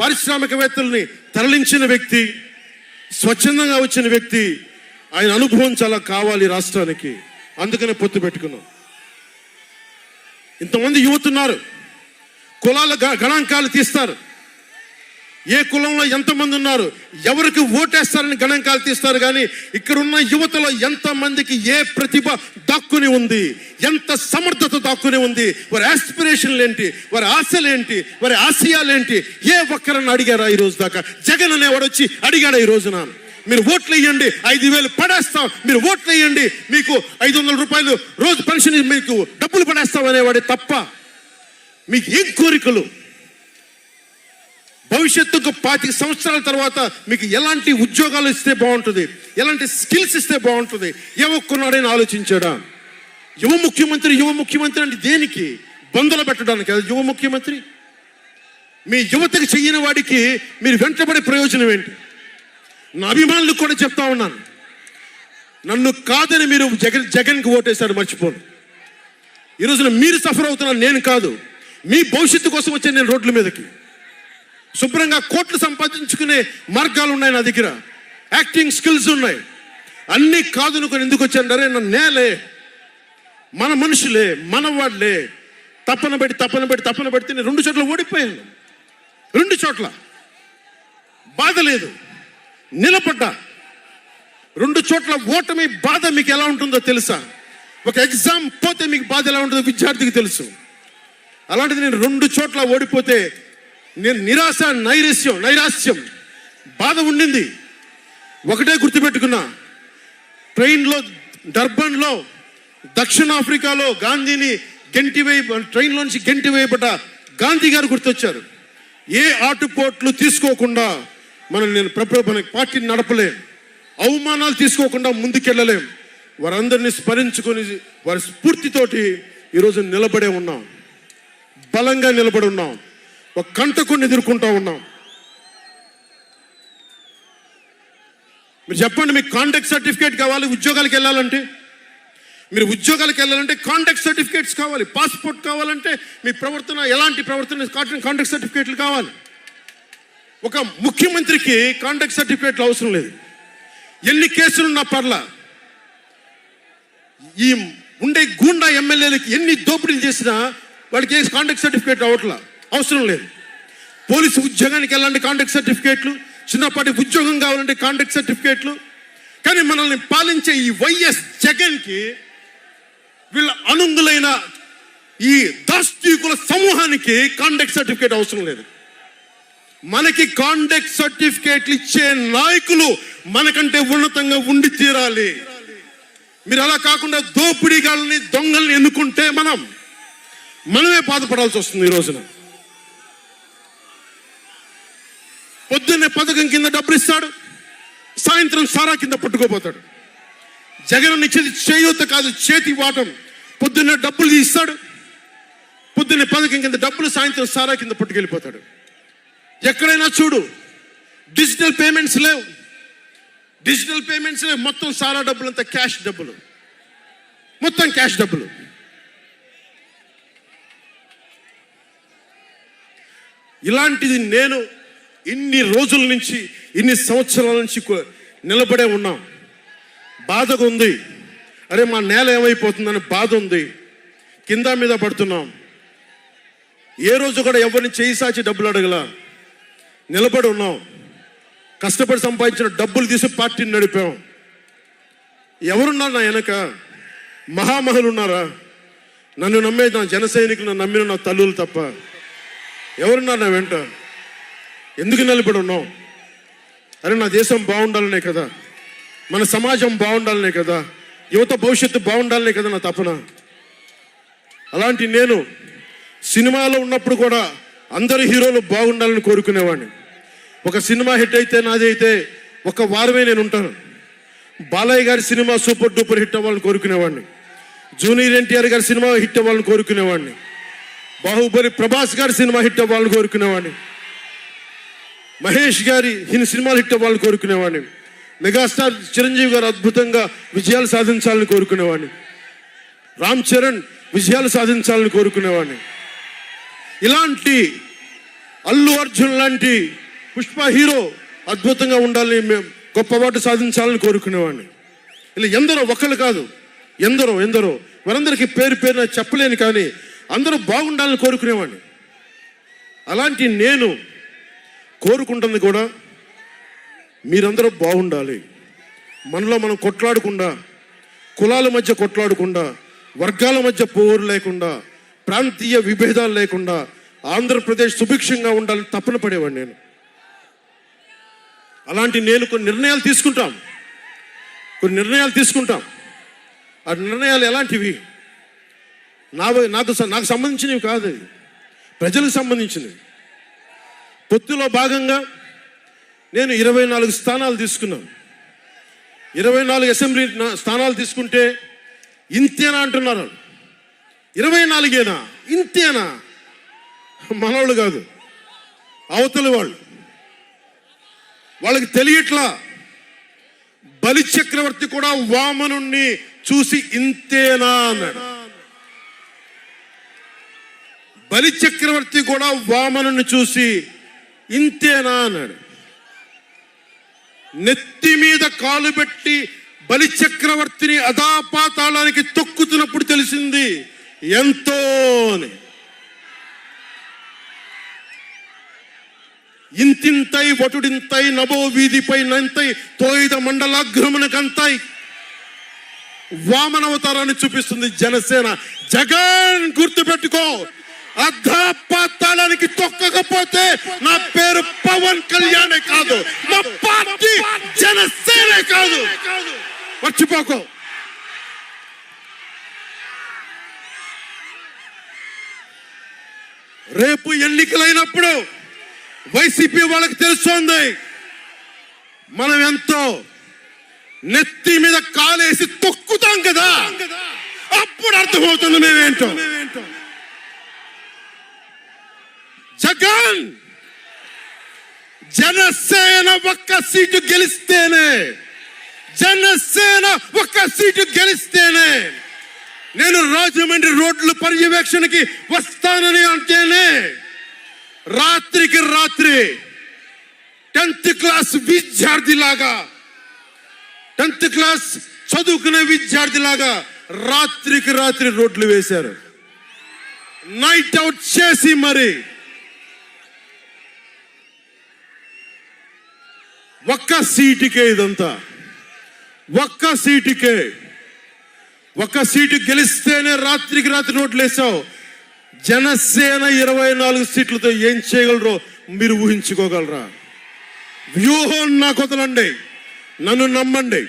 పారిశ్రామికవేత్తల్ని తరలించిన వ్యక్తి, స్వచ్ఛందంగా వచ్చిన వ్యక్తి. ఆయన అనుభవం చాలా కావాలి రాష్ట్రానికి, అందుకనే పొత్తు పెట్టుకున్నాం. ఇంతమంది యువత ఉన్నారు, కులాల గణాంకాలు తీస్తారు. ఏ కులంలో ఎంతమంది ఉన్నారు, ఎవరికి ఓటేస్తారని గణాంకాలు తీస్తారు. కానీ ఇక్కడున్న యువతలో ఎంతమందికి ఏ ప్రతిభ దాక్కుని ఉంది, ఎంత సమర్థత దాక్కుని ఉంది, వారి ఆస్పిరేషన్లు ఏంటి, వారి ఆశలు ఏంటి, వారి ఆశయాలు ఏంటి, ఏ ఒక్కరన్నా అడిగారా ఈ రోజు దాకా? జగన్ అనేవాడు వచ్చి అడిగాడా ఈ రోజున? మీరు ఓట్లు వేయండి, 5,000 పడేస్తాం, మీరు ఓట్లు వేయండి, మీకు 500 రూపాయలు రోజు పెన్షన్, మీకు డబ్బులు పడేస్తాం అనేవాడే తప్ప మీకు ఏం కోరికలు? భవిష్యత్తుకు 25 సంవత్సరాల తర్వాత మీకు ఎలాంటి ఉద్యోగాలు ఇస్తే బాగుంటుంది, ఎలాంటి స్కిల్స్ ఇస్తే బాగుంటుంది, ఏ ఒక్కనాడైనా ఆలోచించాడా? యువ ముఖ్యమంత్రి అంటే దేనికి? బంధులు పెట్టడానికి అది యువ ముఖ్యమంత్రి? మీ యువతకు చెయ్యని వాడికి మీరు వెంటబడే ప్రయోజనం ఏంటి? నా అభిమానులకు కూడా చెప్తా ఉన్నాను, నన్ను కాదని మీరు జగన్కి ఓటేశారు మర్చిపోను. ఈరోజున మీరు సఫర్ అవుతున్నారు, నేను కాదు. మీ భవిష్యత్తు కోసం వచ్చే నేను రోడ్ల మీదకి శుభ్రంగా కోట్లు సంపాదించుకునే మార్గాలు ఉన్నాయి నా దగ్గర, యాక్టింగ్ స్కిల్స్ ఉన్నాయి. అన్నీ కాదునుకొని ఎందుకు వచ్చానంటే నా నేలే, మన మనుషులే, మన వాళ్ళే, తప్పన పెడితే నేను 2 చోట్ల ఓడిపోయాను. 2 చోట్ల బాధ లేదు, నిలబడ్డా. 2 చోట్ల ఓటమి బాధ మీకు ఎలా ఉంటుందో తెలుసా? ఒక ఎగ్జామ్ పోతే మీకు బాధ ఎలా ఉంటుందో విద్యార్థికి తెలుసు. అలాంటిది నేను 2 చోట్ల ఓడిపోతే నేను నిరాశ, నైరాశ్యం, బాధ ఉండింది. ఒకటే గుర్తుపెట్టుకున్నా, డర్బన్లో దక్షిణాఫ్రికాలో గాంధీని ట్రైన్లోంచి గెంటి వేయబడ్డ గాంధీ గారు గుర్తొచ్చారు. ఏ ఆటుపోట్లు తీసుకోకుండా మన పార్టీని నడపలేం, అవమానాలు తీసుకోకుండా ముందుకెళ్ళలేం. వారందరినీ స్మరించుకొని వారి స్ఫూర్తితోటి ఈరోజు నిలబడే ఉన్నాం, బలంగా నిలబడి ఉన్నాం, ఒక కంటకుని ఎదుర్కొంటా ఉన్నాం. మీరు చెప్పండి, మీకు కాంటాక్ట్ సర్టిఫికేట్ కావాలి ఉద్యోగాలకు వెళ్ళాలంటే? మీరు ఉద్యోగాలకు వెళ్ళాలంటే కాంటాక్ట్ సర్టిఫికేట్స్ కావాలి, పాస్పోర్ట్ కావాలంటే మీ ప్రవర్తన ఎలాంటి ప్రవర్తన కాంటాక్ట్ సర్టిఫికేట్లు కావాలి. ఒక ముఖ్యమంత్రికి కాంటాక్ట్ సర్టిఫికేట్లు అవసరం లేదు. ఎన్ని కేసులున్నా పర్లా, ఈ ఉండే గూండా ఎమ్మెల్యేలకి ఎన్ని దోపిడీలు చేసినా వాడికి కాంటాక్ట్ సర్టిఫికేట్ అవసరం లేదు. పోలీసు ఉద్యోగానికి వెళ్ళాలంటే కాంటాక్ట్ సర్టిఫికేట్లు, చిన్నపాటి ఉద్యోగం కావాలంటే కాంటాక్ట్ సర్టిఫికేట్లు. కానీ మనల్ని పాలించే ఈ వైఎస్ జగన్కి, వీళ్ళ అనుంగులైన ఈ దాష్టీకుల సమూహానికి కాంటాక్ట్ సర్టిఫికేట్ అవసరం లేదు. మనకి కాంటాక్ట్ సర్టిఫికేట్లు ఇచ్చే నాయకులు మనకంటే ఉన్నతంగా ఉండి తీరాలి. మీరు అలా కాకుండా దోపిడీగాళ్ళని, దొంగల్ని ఎన్నుకుంటే మనమే బాధపడాల్సి వస్తుంది. ఈ రోజున పొద్దున్నే పథకం కింద డబ్బులు ఇస్తాడు, సాయంత్రం సారా కింద పట్టుకోపోతాడు. జగన్ ఇచ్చేది చేయూత కాదు, చేతి వాటం. పొద్దున్నే డబ్బులు ఇస్తాడు, పొద్దున్నే పథకం కింద డబ్బులు, సాయంత్రం సారా కింద పట్టుకెళ్ళిపోతాడు. ఎక్కడైనా చూడు, డిజిటల్ పేమెంట్స్ లేవు, మొత్తం సారా డబ్బులు అంతా క్యాష్ డబ్బులు, మొత్తం క్యాష్ డబ్బులు. ఇలాంటిది నేను ఇన్ని రోజుల నుంచి, ఇన్ని సంవత్సరాల నుంచి నిలబడే ఉన్నాం. బాధగా ఉంది, అరే మా నేల ఏమైపోతుందని బాధ ఉంది. కింద మీద పడుతున్నాం. ఏ రోజు కూడా ఎవరిని చేయి సాచి డబ్బులు అడగలా, నిలబడి ఉన్నాం. కష్టపడి సంపాదించిన డబ్బులు తీసి పార్టీని నడిపాం. ఎవరున్నారు నా వెనక? మహామహులు ఉన్నారా? నన్ను నమ్మే నా జన సైనికులు, నన్ను నమ్మిన నా తల్లులు తప్ప ఎవరున్నారు నా వెంట? ఎందుకు నిలబడి ఉన్నాం? అరే నా దేశం బాగుండాలనే కదా, మన సమాజం బాగుండాలనే కదా, యువత భవిష్యత్తు బాగుండాలనే కదా నా తపన. అలాంటి నేను సినిమాలో ఉన్నప్పుడు కూడా అందరు హీరోలు బాగుండాలని కోరుకునేవాడిని. ఒక సినిమా హిట్ అయితే, నాది అయితే, ఒక వారమే నేను ఉంటాను. బాలయ్య గారి సినిమా సూపర్ డూపర్ హిట్ అవ్వాలని కోరుకునేవాడిని. జూనియర్ ఎన్టీఆర్ గారి సినిమా హిట్ అవ్వాలని కోరుకునేవాడిని. బాహుబలి ప్రభాస్ గారి సినిమా హిట్ అవ్వాలని కోరుకునేవాడిని. మహేష్ గారి సినిమాలు హిట్ అవ్వాలని కోరుకునేవాడిని. మెగాస్టార్ చిరంజీవి గారు అద్భుతంగా విజయాలు సాధించాలని కోరుకునేవాడిని. రామ్ చరణ్ విజయాలు సాధించాలని కోరుకునేవాడిని. ఇలాంటి అల్లు అర్జున్ లాంటి పుష్ప హీరో అద్భుతంగా ఉండాలని, మేము గొప్పవాటు సాధించాలని కోరుకునేవాడిని. ఇలా ఎందరో, ఒకళ్ళు కాదు, ఎందరో వారందరికీ పేరున చెప్పలేను, కానీ అందరూ బాగుండాలని కోరుకునేవాడిని. అలాంటి నేను కోరుకుంటుంది కూడా మీరందరూ బాగుండాలి. మనలో మనం కొట్లాడకుండా, కులాల మధ్య కొట్లాడకుండా, వర్గాల మధ్య పోరు లేకుండా, ప్రాంతీయ విభేదాలు లేకుండా ఆంధ్రప్రదేశ్ సుభిక్షంగా ఉండాలని తపన పడేవాడు నేను. అలాంటి నేను కొన్ని నిర్ణయాలు తీసుకుంటాం. ఆ నిర్ణయాలు ఎలాంటివి? నాకు సంబంధించినవి కాదు, ప్రజలకు సంబంధించినవి. పొత్తులో భాగంగా నేను 24 స్థానాలు తీసుకున్నాను. 24 అసెంబ్లీ స్థానాలు తీసుకుంటే ఇంతేనా అంటున్నారు. 24ఏనా, ఇంతేనా? మనవాళ్ళు కాదు, అవతలి వాళ్ళకి తెలియట్లా. బలి చక్రవర్తి కూడా వామనుణ్ణి చూసి ఇంతేనా అన్నాడు. బలి చక్రవర్తి కూడా వామనుణ్ణి చూసి ఇంతేనా అన్నాడు. నెత్తి మీద కాలు పెట్టి బలి చక్రవర్తిని అధాపాతాళానికి తొక్కుతున్నప్పుడు తెలిసింది ఎంతో అని. ఇంతింతై వటుడింతై నభో వీధిపై నంతై తోయిద మండలాగ్రమునకంతై వామనవతారాన్ని చూపిస్తుంది జనసేన. జగన్ గుర్తుపెట్టుకో, అధాపాతాళానికి తొక్కకపోతే నా పేరు పవన్ కళ్యాణే కాదు, నా పార్టీ జనసేనే కాదు, మర్చిపోకో. రేపు ఎన్నికలైనప్పుడు వైసీపీ వాళ్ళకి తెలుస్తోంది మనం ఎంతో. నెత్తి మీద కాలేసి తొక్కుతాం కదా, అప్పుడు అర్థమవుతుంది మేమేంటో. జగన్ జనసేన ఒక్క సీటు గెలిస్తేనే నేను రాజమండ్రి రోడ్ల పర్యవేక్షణకి వస్తానని అంటేనే రాత్రికి రాత్రి 10th క్లాస్ విద్యార్థిలాగా, 10th క్లాస్ చదువుకునే విద్యార్థిలాగా రాత్రికి రాత్రి రోడ్లు వేశారు. నైట్ అవుట్ చేసి మరి ఒక్క సీటుకే ఇదంతా. ఒక్క సీటు గెలిస్తేనే రాత్రికి రాత్రి రోడ్లు వేసావు. జనసేన 24 సీట్లతో ఏం చేయగలరో మీరు ఊహించుకోగలరా? వ్యూహం నాకు వదలండి, నన్ను నమ్మండి.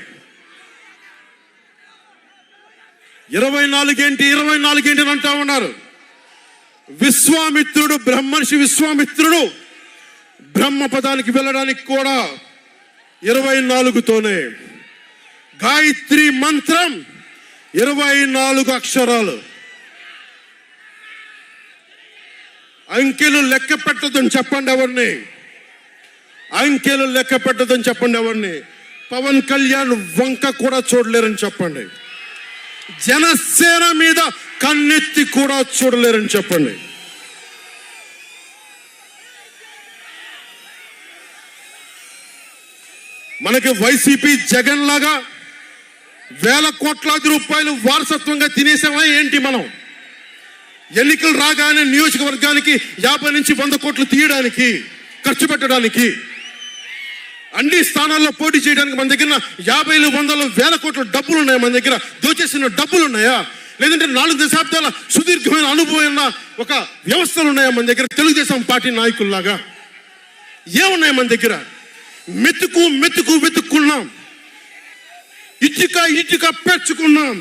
24 ఏంటి అని అంటా ఉన్నారు. విశ్వామిత్రుడు, బ్రహ్మర్షి విశ్వామిత్రుడు బ్రహ్మ పదానికి వెళ్ళడానికి కూడా 24తోనే. గాయత్రి మంత్రం 24 అక్షరాలు. అంకెలు లెక్క పెట్టదని చెప్పండి ఎవరిని. పవన్ కళ్యాణ్ వంక కూడా చూడలేరని చెప్పండి. జనసేన మీద కన్నెత్తి కూడా చూడలేరని చెప్పండి. మనకి వైసీపీ జగన్ లాగా వేల కోట్లాది రూపాయలు వారసత్వంగా తినేసామా ఏంటి? మనం ఎన్నికలు రాగానే నియోజకవర్గానికి 50 నుంచి 100 కోట్లు తీయడానికి, ఖర్చు పెట్టడానికి, అన్ని స్థానాల్లో పోటీ చేయడానికి మన దగ్గర 50, 100, 1000 కోట్ల డబ్బులు ఉన్నాయా? మన దగ్గర దోచేసిన డబ్బులు ఉన్నాయా? లేదంటే 4 దశాబ్దాల సుదీర్ఘమైన అనుభవం ఒక వ్యవస్థలు ఉన్నాయా మన దగ్గర? తెలుగుదేశం పార్టీ నాయకుల్లాగా ఏమున్నాయి మన దగ్గర? వెతుక్కున్నాం, ఇటుక పెంచుకున్నాం.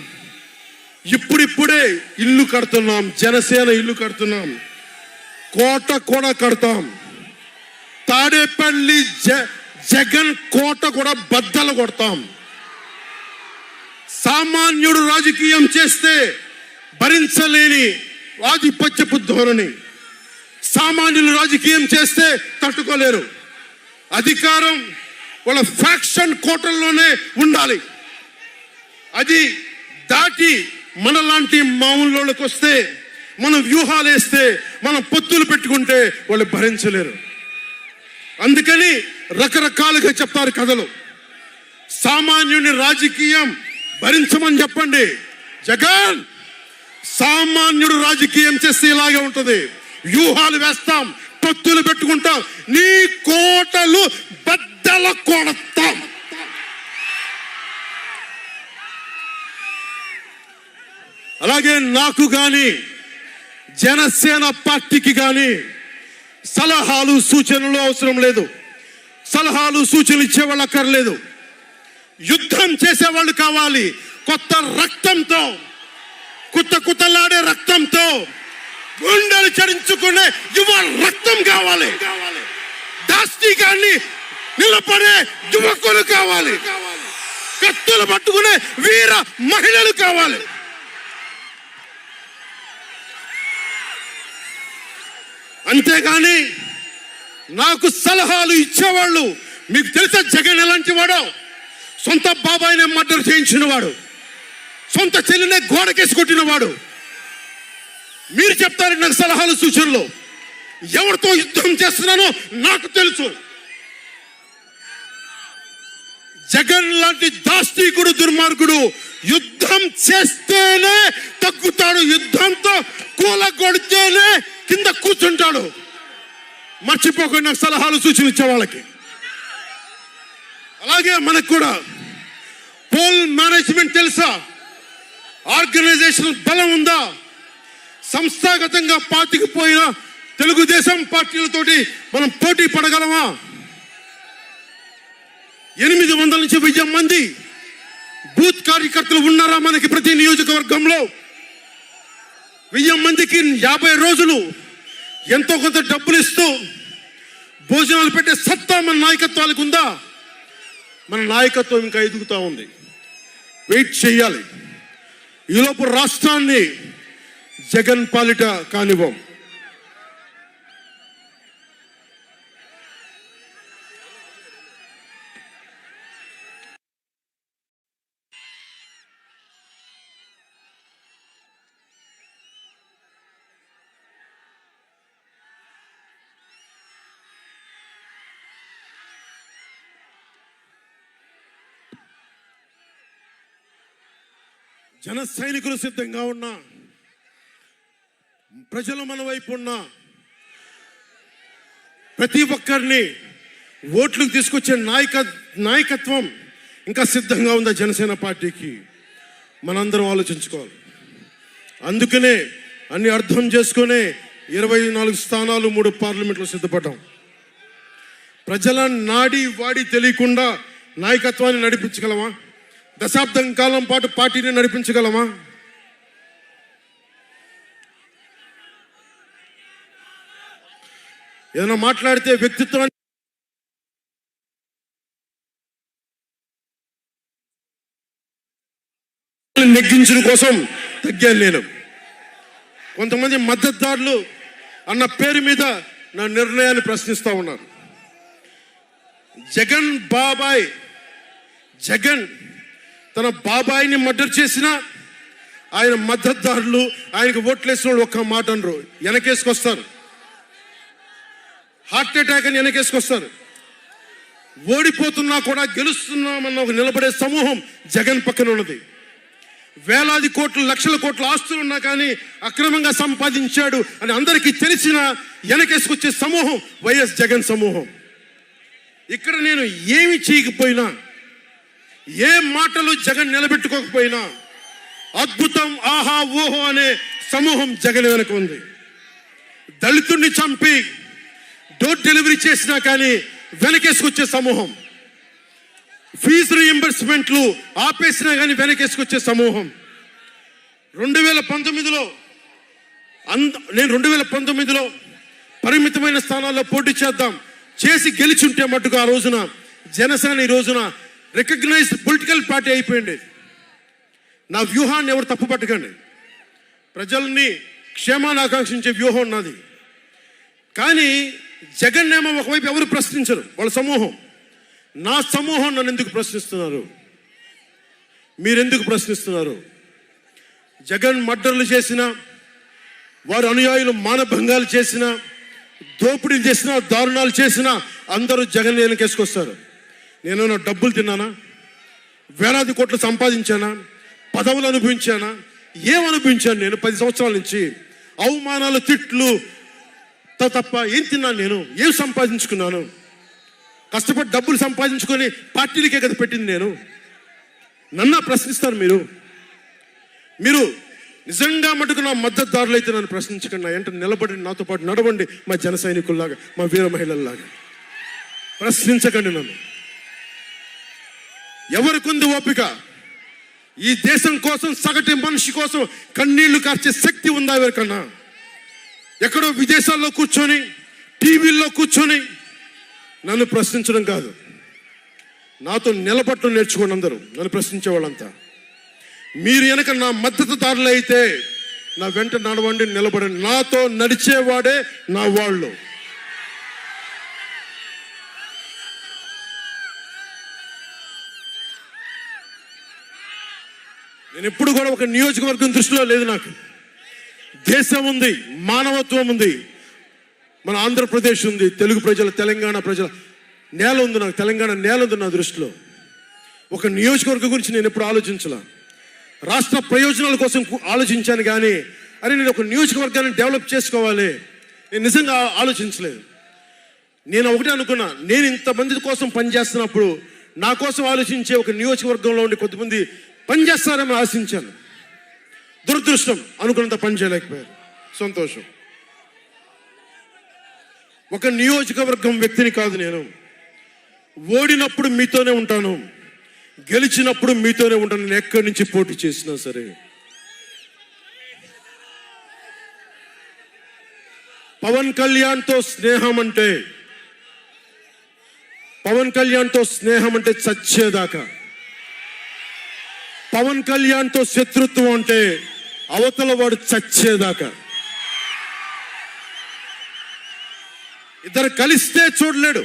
ఇప్పుడిప్పుడే ఇల్లు కడుతున్నాం, జనసేన ఇల్లు కడుతున్నాం, కోట కూడా కడతాం. తాడేపల్లి జగన్ కోట కూడా బద్దలు కొడతాం. సామాన్యుడు రాజకీయం చేస్తే భరించలేని ఆధిపత్యపు ధోరణి, సామాన్యులు రాజకీయం చేస్తే తట్టుకోలేరు. అధికారం వాళ్ళ ఫ్యాక్షన్ కోటల్లోనే ఉండాలి. అది దాటి మనలాంటి మామూలులోకి వస్తే, మనం వ్యూహాలు వేస్తే, మనం పొత్తులు పెట్టుకుంటే వాళ్ళు భరించలేరు. అందుకని రకరకాలుగా చెప్తారు కథలు. సామాన్యుని రాజకీయం భరించమని చెప్పండి. జగన్ సామాన్యుడు రాజకీయం చేస్తే ఇలాగే ఉంటుంది. వ్యూహాలు వేస్తాం, పొత్తులు పెట్టుకుంటాం, నీ కోటలు బద్దల కొడతాం. అలాగే నాకు కానీ జనసేన పార్టీకి కానీ సలహాలు సూచనలు అవసరం లేదు. సలహాలు సూచనలు ఇచ్చేవాళ్ళు అక్కర్లేదు. యుద్ధం చేసేవాళ్ళు కావాలి. కొత్త రక్తంతో, కుతకుతలాడే రక్తంతో, గుండెలు చరించుకునే యువ రక్తం కావాలి. దాష్టికాన్ని నిలబడే యువకులు కావాలి. కత్తులు పట్టుకునే వీర మహిళలు కావాలి. అంతేగాని నాకు సలహాలు ఇచ్చేవాళ్ళు, మీకు తెలుసా జగన్ ఎలాంటి వాడో? సొంత బాబాయినే మర్డర్ చేయించిన వాడు, సొంత చెల్లినే గోడకేసి కొట్టిన వాడు. మీరు చెప్తారు నాకు సలహాలు సూచనలు. ఎవరితో యుద్ధం చేస్తున్నానో నాకు తెలుసు. జగన్ లాంటి దాష్టీకుడు, దుర్మార్గుడు యుద్ధం చేస్తేనే తగ్గుతాడు. యుద్ధంతో కూలగొడితేనే కింద కూర్చుంటాడు. మర్చిపోకుండా నాకు సలహాలు సూచనలు ఇచ్చే వాళ్ళకి. అలాగే మనకు కూడా పోల్ మేనేజ్మెంట్ తెలుసా? ఆర్గనైజేషన్ బలం ఉందా? సంస్థాగతంగా పాతికిపోయిన తెలుగుదేశం పార్టీలతోటి మనం పోటీ పడగలమా? 800 నుంచి 1000 మంది బూత్ కార్యకర్తలు ఉన్నారా మనకి ప్రతి నియోజకవర్గంలో? 1000 మందికి 50 రోజులు ఎంతో కొంత డబ్బులు ఇస్తూ భోజనాలు పెట్టే సత్తా మన నాయకత్వాలకు ఉందా? మన నాయకత్వం ఇంకా ఎదుగుతూ ఉంది. వెయిట్ చేయాలి. ఈలోపు రాష్ట్రాన్ని జగన్ పాలిట కానివ్వం. జన సైనికులు సిద్ధంగా ఉన్నా, ప్రజలు మన వైపు ఉన్నా, ప్రతి ఒక్కరిని ఓట్లకు తీసుకొచ్చే నాయకత్వం ఇంకా సిద్ధంగా ఉందా జనసేన పార్టీకి? మనందరం ఆలోచించుకోవాలి. అందుకనే అన్ని అర్థం చేసుకునే 24 స్థానాలు 3 పార్లమెంట్లో సిద్ధపడ్డాం. ప్రజల నాడి వాడి తెలియకుండా నాయకత్వాన్ని నడిపించగలమా? దశాబ్దం కాలం పాటు పార్టీని నడిపించగలమా? ఏదైనా మాట్లాడితే వ్యక్తిత్వాన్ని నెగ్గించడం కోసం తగ్గాను నేను. కొంతమంది మద్దతుదారులు అన్న పేరు మీద నా నిర్ణయాన్ని ప్రశ్నిస్తూ ఉన్నారు. జగన్ తన బాబాయిని మర్డర్ చేసిన ఆయన మద్దతుదారులు, ఆయనకు ఓట్లేసిన వాళ్ళు ఒక్క మాట అనరు, వెనకేసుకొస్తారు. హార్ట్ అటాక్ అని వెనకేసుకొస్తారు. ఓడిపోతున్నా కూడా గెలుస్తున్నామన్న ఒక నిలబడే సమూహం జగన్ పక్కన ఉన్నది. వేలాది కోట్లు, లక్షల కోట్ల ఆస్తులు ఉన్నా కానీ అక్రమంగా సంపాదించాడు అని అందరికీ తెలిసిన వెనకేసుకొచ్చే సమూహం వైఎస్ జగన్ సమూహం. ఇక్కడ నేను ఏమి చేయకపోయినా, ఏ మాటలు జగన్ నిలబెట్టుకోకపోయినా అద్భుతం, ఆహా ఓహో అనే సమూహం జగన్ వెనక ఉంది. దళితుడిని చంపి డోర్ డెలివరీ చేసినా కానీ వెనకేసుకొచ్చే సమూహం, ఫీజు రీయింబర్స్మెంట్లు ఆపేసినా కానీ వెనకేసుకొచ్చే సమూహం. 2019లో నేను 2019లో పరిమితమైన స్థానాల్లో పోటీ చేసి గెలిచుంటే మట్టుకు ఆ రోజున జనసేన ఈ రోజున రికగ్నైజ్డ్ పొలిటికల్ పార్టీ అయిపోయింది. నా వ్యూహాన్ని ఎవరు తప్పు పట్టకండి. ప్రజల్ని క్షేమాన్ని ఆకాంక్షించే వ్యూహం ఉన్నది. కానీ జగన్ ఏమో ఒకవైపు ఎవరు ప్రశ్నించరు, వాళ్ళ సమూహం. నా సమూహం నన్ను ఎందుకు ప్రశ్నిస్తున్నారు? మీరెందుకు ప్రశ్నిస్తున్నారు? జగన్ మర్డర్లు చేసిన, వారి అనుయాయులు మానభంగాలు చేసిన, దోపిడీలు చేసిన, దారుణాలు చేసిన అందరూ జగన్ వెనకేసుకొస్తారు. నేను డబ్బులు తిన్నానా? వేలాది కోట్లు సంపాదించానా? పదవులు అనుభవించానా? ఏం అనుభవించాను నేను 10 సంవత్సరాల నుంచి? అవమానాలు, తిట్లు, తప్ప ఏం తిన్నాను? నేను ఏం సంపాదించుకున్నాను? కష్టపడి డబ్బులు సంపాదించుకొని పార్టీలకే కదా పెట్టింది నేను. నన్ను ప్రశ్నిస్తారు మీరు నిజంగా మటుకు నా మద్దతుదారులు అయితే నన్ను ప్రశ్నించకండి. నా వెంట నిలబడి నాతో పాటు నడవండి, మా జన సైనికుల్లాగా, మా వీర మహిళల్లాగా. ప్రశ్నించకండి నన్ను. ఎవరికుంది ఓపిక? ఈ దేశం కోసం, సగటు మనిషి కోసం కన్నీళ్లు కార్చే శక్తి ఉందా ఎవరికన్నా? ఎక్కడో విదేశాల్లో కూర్చొని, టీవీల్లో కూర్చొని నన్ను ప్రశ్నించడం కాదు, నాతో నిలబడటం నేర్చుకోండి అందరూ, నన్ను ప్రశ్నించే వాళ్ళంతా. మీరు వెనక నా మద్దతుదారులు అయితే నా వెంట నడవండి, నిలబడండి. నాతో నడిచేవాడే నా వాళ్ళు. నేను ఎప్పుడు కూడా ఒక నియోజకవర్గం దృష్టిలో లేదు. నాకు దేశం ఉంది, మానవత్వం ఉంది, మన ఆంధ్రప్రదేశ్ ఉంది, తెలుగు ప్రజల, తెలంగాణ ప్రజల నేల ఉంది. నాకు తెలంగాణ నేల ఉంది నా దృష్టిలో. ఒక నియోజకవర్గం గురించి నేను ఎప్పుడు ఆలోచించలా. రాష్ట్ర ప్రయోజనాల కోసం ఆలోచించాను కానీ అరే నేను ఒక నియోజకవర్గాన్ని డెవలప్ చేసుకోవాలి నేను నిజంగా ఆలోచించలేదు. నేను ఒకటే అనుకున్నా, నేను ఇంతమంది కోసం పనిచేస్తున్నప్పుడు నా కోసం ఆలోచించే ఒక నియోజకవర్గంలో ఉండి కొంతమంది పనిచేస్తారని ఆశించాను. దురదృష్టం, అనుకున్నంత పని చేయలేకపోయారు. సంతోషం. ఒక నియోజకవర్గం వ్యక్తిని కాదు నేను. ఓడినప్పుడు మీతోనే ఉంటాను, గెలిచినప్పుడు మీతోనే ఉంటాను. నేను ఎక్కడి నుంచి పోటీ చేసినా సరే. పవన్ కళ్యాణ్తో స్నేహం అంటే చచ్చేదాకా. పవన్ కళ్యాణ్తో శత్రుత్వం అంటే అవతల వాడు చచ్చేదాకా. ఇద్దరు కలిస్తే చూడలేడు,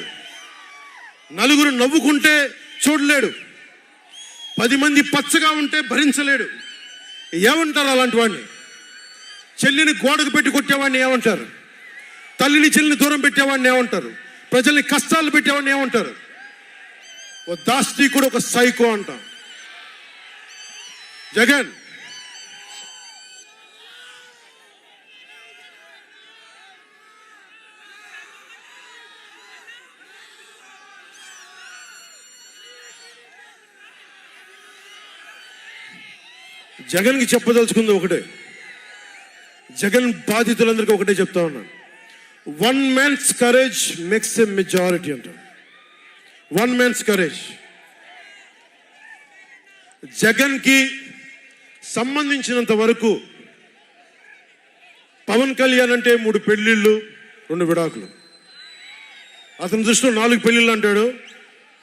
నలుగురు నవ్వుకుంటే చూడలేడు, 10 మంది పచ్చగా ఉంటే భరించలేడు. ఏమంటారు అలాంటి వాడిని? చెల్లిని గోడకు పెట్టి కొట్టేవాడిని ఏమంటారు? తల్లిని చెల్లిని దూరం పెట్టేవాడిని ఏమంటారు? ప్రజల్ని కష్టాలు పెట్టేవాడిని ఏమంటారు? ఓ దాష్టీకుడు, ఒక సైకో అంటాం. జగన్ జగన్కి చెప్పదలుచుకుంది ఒకటే, జగన్ బాధితులందరికీ ఒకటే చెప్తా ఉన్నాను. 1 man's courage makes a majority అంటారు. 1 man's courage. జగన్కి సంబంధించినంత వరకు పవన్ కళ్యాణ్ అంటే 3 పెళ్లిళ్ళు 2 విడాకులు. అతని దృష్టిలో 4 పెళ్లిళ్ళు అంటాడు.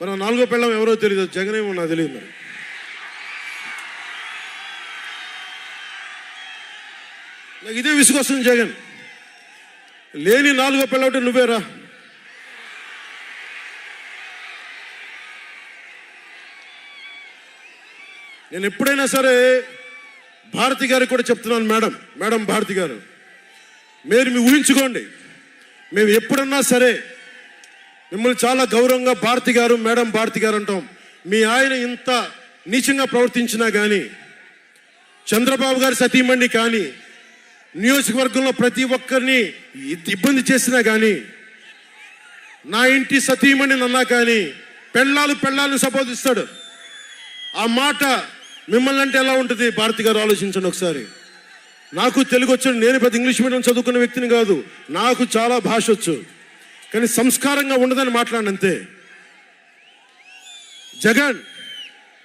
మరి 4వ పెళ్ళం ఎవరో తెలియదు, జగన్ ఏమో నాకు తెలియదు. మరి నాకు ఇదే విసుగొస్తుంది. జగన్ లేని 4వ పెళ్ళవుటే నువ్వేరా. నేను ఎప్పుడైనా సరే భారతి గారికి కూడా చెప్తున్నాను, మేడం భారతి గారు, మీరు ఊహించుకోండి, మేము ఎప్పుడన్నా సరే మిమ్మల్ని చాలా గౌరవంగా భారతి గారు, మేడం భారతి గారు అంటాం. మీ ఆయన ఇంత నీచంగా ప్రవర్తించినా కానీ, చంద్రబాబు గారి సతీమణి కానీ, నియోజకవర్గంలో ప్రతి ఒక్కరిని ఇబ్బంది చేసినా కానీ, నా ఇంటి సతీమణి అన్నా కానీ పెళ్ళాలను సంబోధిస్తాడు. ఆ మాట మిమ్మల్ని అంటే ఎలా ఉంటుంది? భారతి గారు ఆలోచించండి ఒకసారి. నాకు తెలుగు వచ్చు, నేను పెద్ద ఇంగ్లీష్ మీడియం చదువుకున్న వ్యక్తిని కాదు, నాకు చాలా భాష వచ్చు, కానీ సంస్కారంగా ఉండదని మాట్లాడినంతే. జగన్,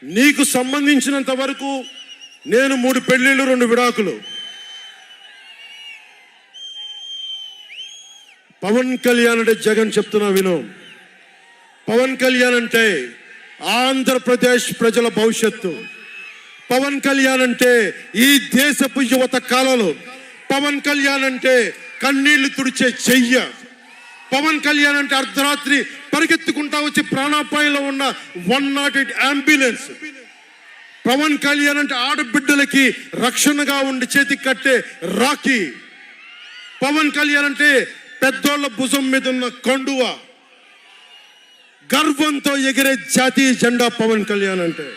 నీకు సంబంధించినంత వరకు నేను 3 పెళ్లిళ్ళు 2 విడాకులు. పవన్ కళ్యాణ్ అంటే జగన్ చెప్తున్నా విను. పవన్ కళ్యాణ్ అంటే ఆంధ్రప్రదేశ్ ప్రజల భవిష్యత్తు. పవన్ కళ్యాణ్ అంటే ఈ దేశపు యువత కాలంలో. పవన్ కళ్యాణ్ అంటే కన్నీళ్లు తుడిచే చెయ్య. పవన్ కళ్యాణ్ అంటే అర్ధరాత్రి పరిగెత్తుకుంటా వచ్చి ప్రాణాపాయంలో ఉన్న 108 అంబులెన్స్. పవన్ కళ్యాణ్ అంటే ఆడబిడ్డలకి రక్షణగా ఉండి చేతికి కట్టే రాఖీ. పవన్ కళ్యాణ్ అంటే పెద్దోళ్ల భుజం మీద ఉన్న కండువ, గర్వంతో ఎగిరే జాతీయ జెండా. పవన్ కళ్యాణ్ అంటే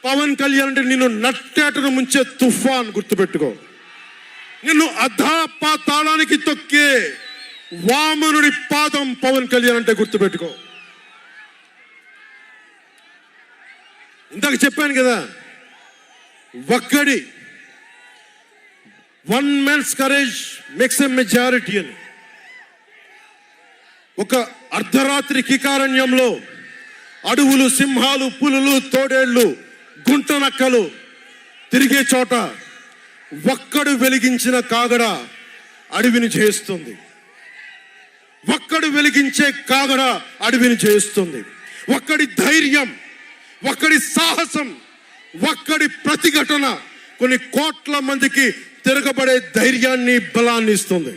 పవన్ కళ్యాణ్ అంటే నిన్ను నట్టేటను ముంచే తుఫాన్. గుర్తుపెట్టుకో, నిన్ను అధాపాతాళానికి తొక్కే వామనుడి పాదం పవన్ కళ్యాణ్ అంటే గుర్తుపెట్టుకో. ఇందాక చెప్పాను కదా, one man's courage makes a majority అని. ఒక అర్ధరాత్రి కికారణ్యంలో అడవులు, సింహాలు, పులులు, తోడేళ్లు, గుంటనక్కలు తిరిగే చోట ఒక్కడు వెలిగించిన కాగడ అడవిని చేస్తుంది. ఒక్కడు వెలిగించే కాగడ అడవిని చేస్తుంది. ఒక్కడి ధైర్యం, ఒక్కడి సాహసం, ఒక్కడి ప్రతిఘటన కొన్ని కోట్ల మందికి తిరగబడే ధైర్యాన్ని, బలాన్ని ఇస్తుంది.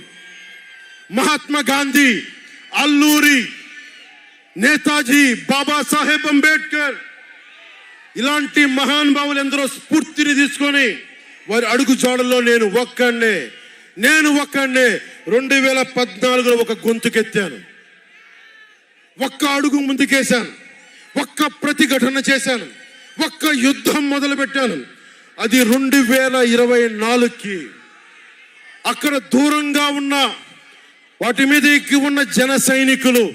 మహాత్మా గాంధీ, అల్లూరి, నేతాజీ, బాబాసాహెబ్ అంబేద్కర్ ఇలాంటి మహానుభావులు ఎందరో స్ఫూర్తిని తీసుకొని వారి అడుగు జాడల్లో నేను ఒక్కడే 2014లో ఒక గొంతుకెత్తాను, ఒక్క అడుగు ముందుకేశాను, ఒక్క ప్రతిఘటన చేశాను, ఒక్క యుద్ధం మొదలుపెట్టాను. అది 2024కి. అక్కడ దూరంగా ఉన్న వాటి మీద ఎక్కి ఉన్న జన సైనికులు,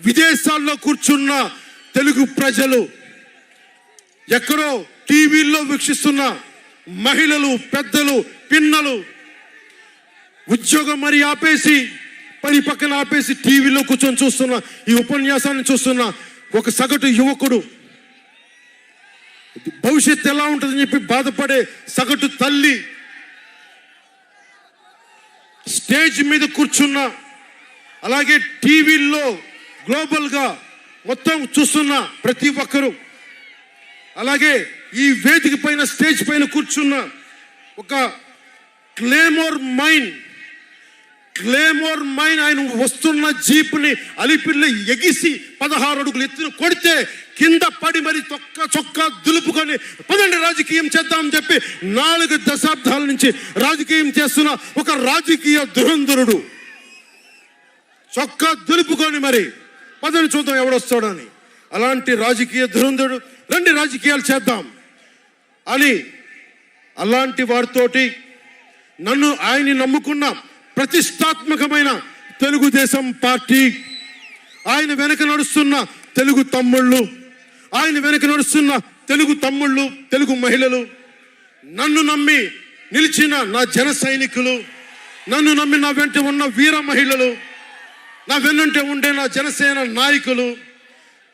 విదేశాల్లో కూర్చున్న తెలుగు ప్రజలు, ఎక్కడో టీవీల్లో వీక్షిస్తున్న మహిళలు, పెద్దలు, పిన్నలు ఉద్యోగం మరి ఆపేసి, పని పక్కన ఆపేసి టీవీలో కూర్చొని చూస్తున్న ఈ ఉపన్యాసాన్ని చూస్తున్న ఒక సగటు యువకుడు, భవిష్యత్తు ఎలా ఉంటుందని చెప్పి బాధపడే సగటు తల్లి, స్టేజ్ మీద కూర్చున్న, అలాగే టీవీల్లో గ్లోబల్గా మొత్తం చూస్తున్న ప్రతి ఒక్కరూ, అలాగే ఈ వేదిక పైన, స్టేజ్ పైన కూర్చున్న ఒక క్లేమోర్ మైన్ ఆయన వస్తున్న జీపుని అలిపిల్లి ఎగిసి 16 అడుగులు ఎత్తున కొడితే కింద పడి మరి చొక్కా దులుపుకొని పదండి రాజకీయం చేద్దామని చెప్పి 4 దశాబ్దాల నుంచి రాజకీయం చేస్తున్న ఒక రాజకీయ దురంధరుడు చొక్కా దులుపుకొని మరి పదండి చూద్దాం ఎవడొస్తాడని, అలాంటి రాజకీయ దురంధరుడు రండి రాజకీయాలు చేద్దాం అని, అలాంటి వారితోటి ఆయన్ని నమ్ముకున్న ప్రతిష్టాత్మకమైన తెలుగుదేశం పార్టీ, ఆయన వెనక నడుస్తున్న తెలుగు తమ్ముళ్ళు, తెలుగు మహిళలు, నన్ను నమ్మి నిలిచిన నా జన సైనికులు, నన్ను నమ్మి నా వెంట ఉన్న వీర మహిళలు, నా వెన్నంటే ఉండే నా జనసేన నాయకులు,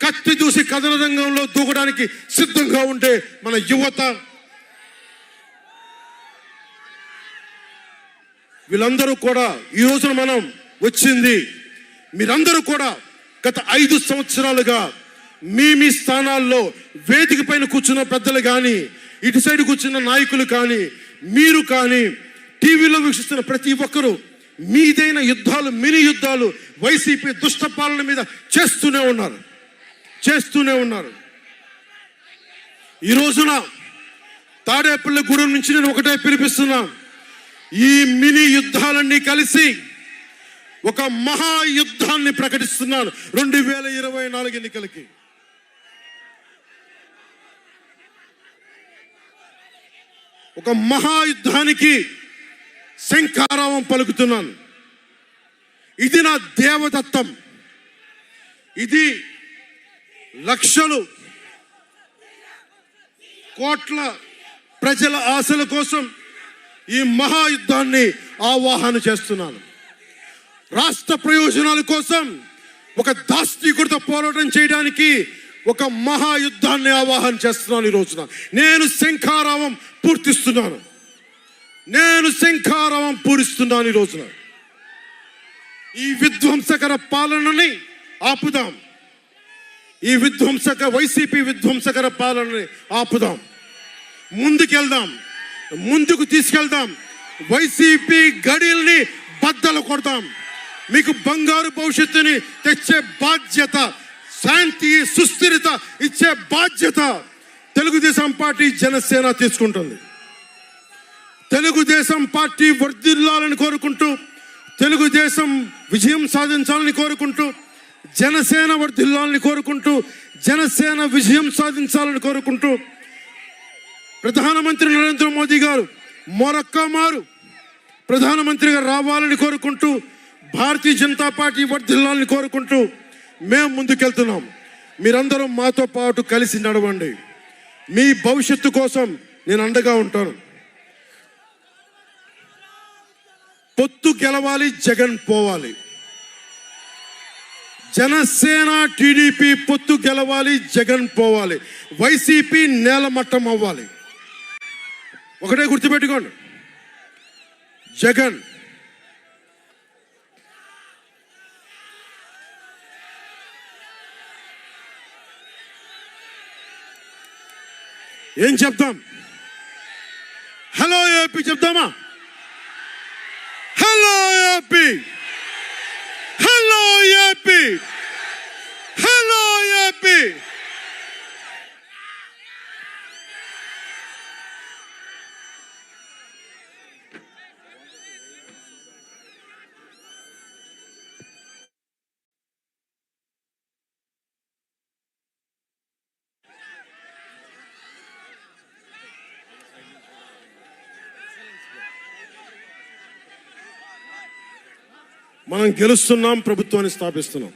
కత్తి దూసి కథన రంగంలో దూకడానికి సిద్ధంగా ఉండే మన యువత, వీళ్ళందరూ కూడా ఈ రోజున మనం వచ్చింది, మీరందరూ కూడా గత 5 సంవత్సరాలుగా మీ స్థానాల్లో వేదిక పైన కూర్చున్న పెద్దలు కానీ, ఇటు సైడ్ కూర్చున్న నాయకులు కానీ, మీరు కానీ, టీవీలో వీక్షిస్తున్న ప్రతి ఒక్కరూ మీదైన యుద్ధాలు, మినీ యుద్ధాలు వైసీపీ దుష్ట పాలన మీద చేస్తూనే ఉన్నారు. ఈ రోజున తాడేపల్లిగూడెం నుంచి నేను ఒకటే పిలిపిస్తున్నా, ఈ మినీ యుద్ధాలన్నీ కలిసి ఒక మహాయుద్ధాన్ని ప్రకటిస్తున్నాను 2024 ఎన్నికలకి. ఒక మహాయుద్ధానికి శంఖారావం పలుకుతున్నాను. ఇది నా దేవదత్తం. ఇది లక్షలు, కోట్ల ప్రజల ఆశల కోసం ఈ మహాయుద్ధాన్ని ఆవాహన చేస్తున్నాను. రాష్ట్ర ప్రయోజనాల కోసం ఒక దాస్తికుడితో పోరాటం చేయడానికి ఒక మహాయుద్ధాన్ని ఆవాహన చేస్తున్నాను. ఈ రోజున నేను శంఖారావం పూరిస్తున్నాను. ఈ రోజున ఈ విధ్వంసకర పాలనని ఆపుదాం. ఈ వైసీపీ విధ్వంసకర పాలనని ఆపుదాం. ముందుకు తీసుకెళ్దాం. వైసీపీ గడిల్ని బద్దలు కొడదాం. మీకు బంగారు భవిష్యత్తుని తెచ్చే బాధ్యత, శాంతి, సుస్థిరత ఇచ్చే బాధ్యత తెలుగుదేశం పార్టీ, జనసేన తీసుకుంటుంది. తెలుగుదేశం పార్టీ వర్ధిల్లాలని కోరుకుంటూ, తెలుగుదేశం విజయం సాధించాలని కోరుకుంటూ, జనసేన వర్ధిల్లాలని కోరుకుంటూ, జనసేన విజయం సాధించాలని కోరుకుంటూ, ప్రధానమంత్రి నరేంద్ర మోదీ గారు మరొక్క మారు ప్రధానమంత్రిగా రావాలని కోరుకుంటూ, భారతీయ జనతా పార్టీ వర్ధిల్లాలని కోరుకుంటూ మేము ముందుకెళ్తున్నాం. మీరందరూ మాతో పాటు కలిసి నడవండి. మీ భవిష్యత్తు కోసం నేను అండగా ఉంటాను. పొత్తు గెలవాలి, జగన్ పోవాలి. జనసేన టీడీపీ పొత్తు గెలవాలి, జగన్ పోవాలి. వైసీపీ నేలమట్టం అవ్వాలి. ఒకటే గుర్తుపెట్టుకోండి, జగన్ ఏం చెప్తాం? హలో ఏపీ చెప్తామా? Hello AP, hello AP, hello AP. మనం గెలుస్తున్నాం, ప్రభుత్వాన్ని స్థాపిస్తున్నాం.